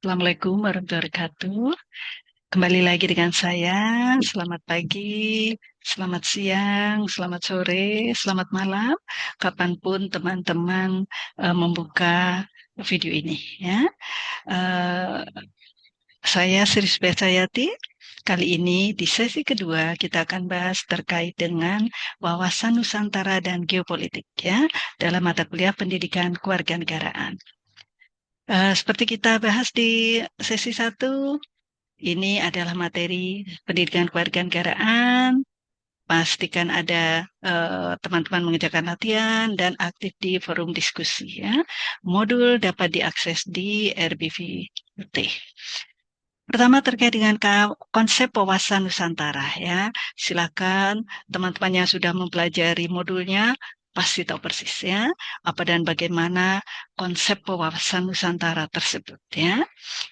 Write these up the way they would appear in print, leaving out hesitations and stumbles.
Assalamualaikum warahmatullahi wabarakatuh. Kembali lagi dengan saya. Selamat pagi, selamat siang, selamat sore, selamat malam, kapanpun teman-teman membuka video ini. Ya, Eh, saya Sri Spesayati. Kali ini di sesi kedua kita akan bahas terkait dengan wawasan Nusantara dan geopolitik ya dalam mata kuliah pendidikan kewarganegaraan. Seperti kita bahas di sesi satu, ini adalah materi pendidikan kewarganegaraan. Pastikan ada teman-teman mengerjakan latihan dan aktif di forum diskusi ya. Modul dapat diakses di RBVT. Pertama terkait dengan konsep wawasan Nusantara ya. Silakan teman-teman yang sudah mempelajari modulnya pasti tahu persis ya apa dan bagaimana konsep wawasan Nusantara tersebut ya.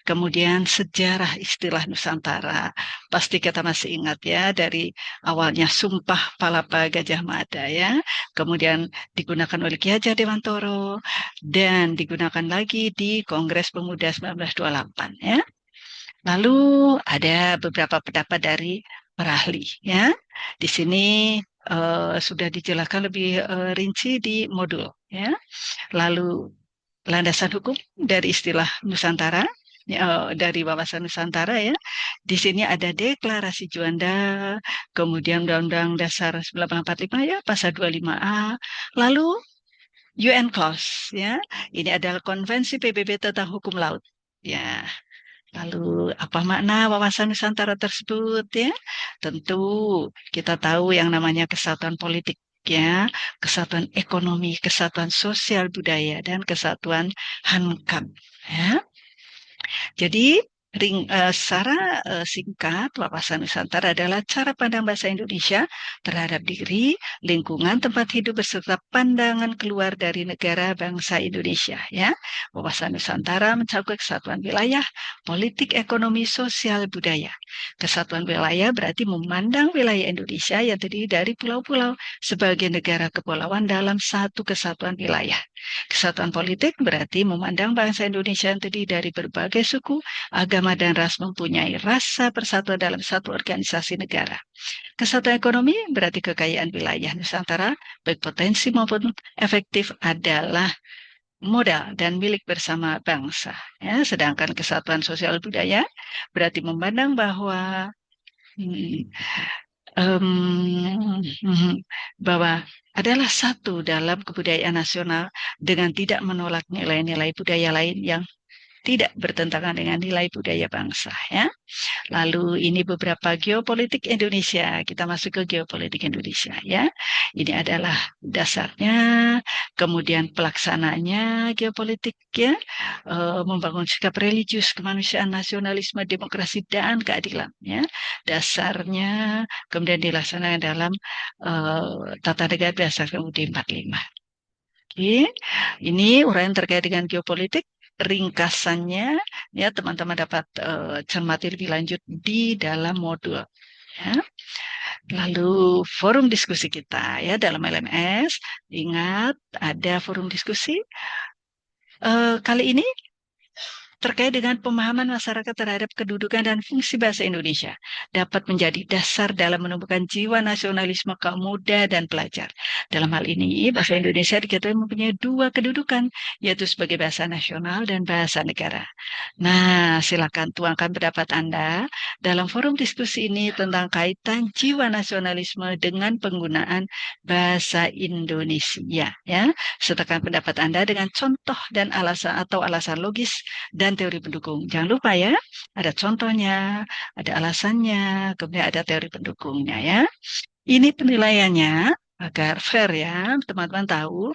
Kemudian sejarah istilah Nusantara. Pasti kita masih ingat ya dari awalnya Sumpah Palapa Gajah Mada ya. Kemudian digunakan oleh Ki Hajar Dewantoro dan digunakan lagi di Kongres Pemuda 1928 ya. Lalu ada beberapa pendapat dari para ahli ya. Di sini sudah dijelaskan lebih rinci di modul ya. Lalu landasan hukum dari istilah Nusantara, ya, dari wawasan Nusantara ya. Di sini ada Deklarasi Juanda, kemudian Undang-Undang Dasar 1945 ya, Pasal 25A, lalu UN Clause ya. Ini adalah Konvensi PBB tentang Hukum Laut. Ya, lalu apa makna wawasan Nusantara tersebut ya? Tentu kita tahu yang namanya kesatuan politik ya, kesatuan ekonomi, kesatuan sosial budaya dan kesatuan hankam ya. Jadi secara singkat, wawasan Nusantara adalah cara pandang bahasa Indonesia terhadap diri, lingkungan tempat hidup beserta pandangan keluar dari negara bangsa Indonesia. Ya, wawasan Nusantara mencakup kesatuan wilayah, politik, ekonomi, sosial, budaya. Kesatuan wilayah berarti memandang wilayah Indonesia yang terdiri dari pulau-pulau sebagai negara kepulauan dalam satu kesatuan wilayah. Kesatuan politik berarti memandang bangsa Indonesia yang terdiri dari berbagai suku, agama, dan ras mempunyai rasa persatuan dalam satu organisasi negara. Kesatuan ekonomi berarti kekayaan wilayah Nusantara, baik potensi maupun efektif adalah modal dan milik bersama bangsa. Ya, sedangkan kesatuan sosial budaya berarti memandang bahwa hmm, bahwa adalah satu dalam kebudayaan nasional dengan tidak menolak nilai-nilai budaya lain yang tidak bertentangan dengan nilai budaya bangsa ya. Lalu ini beberapa geopolitik Indonesia. Kita masuk ke geopolitik Indonesia ya. Ini adalah dasarnya, kemudian pelaksananya geopolitik ya, membangun sikap religius, kemanusiaan, nasionalisme, demokrasi dan keadilan ya. Dasarnya kemudian dilaksanakan dalam tata negara berdasarkan UUD 45. Oke, ini uraian terkait dengan geopolitik. Ringkasannya, ya teman-teman dapat cermati lebih lanjut di dalam modul. Ya. Lalu forum diskusi kita ya dalam LMS, ingat ada forum diskusi. Kali ini terkait dengan pemahaman masyarakat terhadap kedudukan dan fungsi bahasa Indonesia dapat menjadi dasar dalam menumbuhkan jiwa nasionalisme kaum muda dan pelajar. Dalam hal ini, bahasa Indonesia diketahui mempunyai dua kedudukan, yaitu sebagai bahasa nasional dan bahasa negara. Nah, silakan tuangkan pendapat Anda dalam forum diskusi ini tentang kaitan jiwa nasionalisme dengan penggunaan bahasa Indonesia. Ya, sertakan pendapat Anda dengan contoh dan alasan atau alasan logis dan teori pendukung. Jangan lupa ya, ada contohnya, ada alasannya, kemudian ada teori pendukungnya ya. Ini penilaiannya agar fair ya, teman-teman tahu.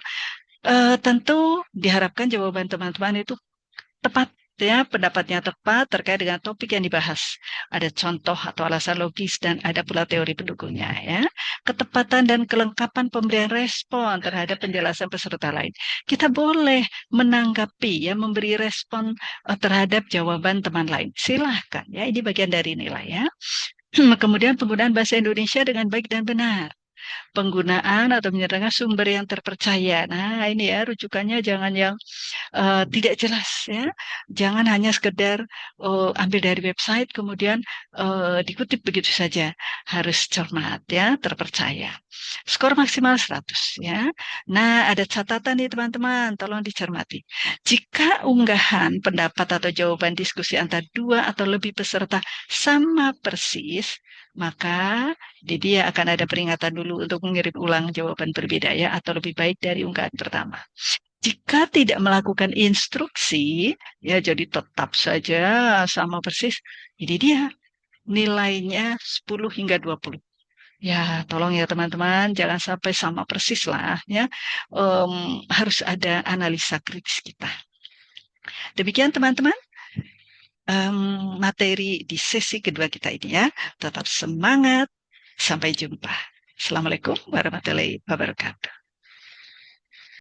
Tentu diharapkan jawaban teman-teman itu tepat ya, pendapatnya tepat terkait dengan topik yang dibahas. Ada contoh atau alasan logis dan ada pula teori pendukungnya ya. Ketepatan dan kelengkapan pemberian respon terhadap penjelasan peserta lain. Kita boleh menanggapi ya, memberi respon terhadap jawaban teman lain. Silahkan ya, ini bagian dari nilai ya. Kemudian penggunaan bahasa Indonesia dengan baik dan benar. penggunaan atau menyertakan sumber yang terpercaya. Nah, ini ya rujukannya jangan yang tidak jelas ya. Jangan hanya sekedar ambil dari website kemudian dikutip begitu saja. Harus cermat ya, terpercaya. Skor maksimal 100 ya. Nah, ada catatan nih teman-teman, tolong dicermati. Jika unggahan pendapat atau jawaban diskusi antara dua atau lebih peserta sama persis, maka dia akan ada peringatan dulu untuk mengirim ulang jawaban berbeda ya, atau lebih baik dari unggahan pertama. Jika tidak melakukan instruksi, ya jadi tetap saja sama persis, ini dia nilainya 10 hingga 20. Ya, tolong ya teman-teman, jangan sampai sama persis lah ya. Harus ada analisa kritis kita. Demikian teman-teman, materi di sesi kedua kita ini ya. Tetap semangat, sampai jumpa. Assalamualaikum warahmatullahi wabarakatuh.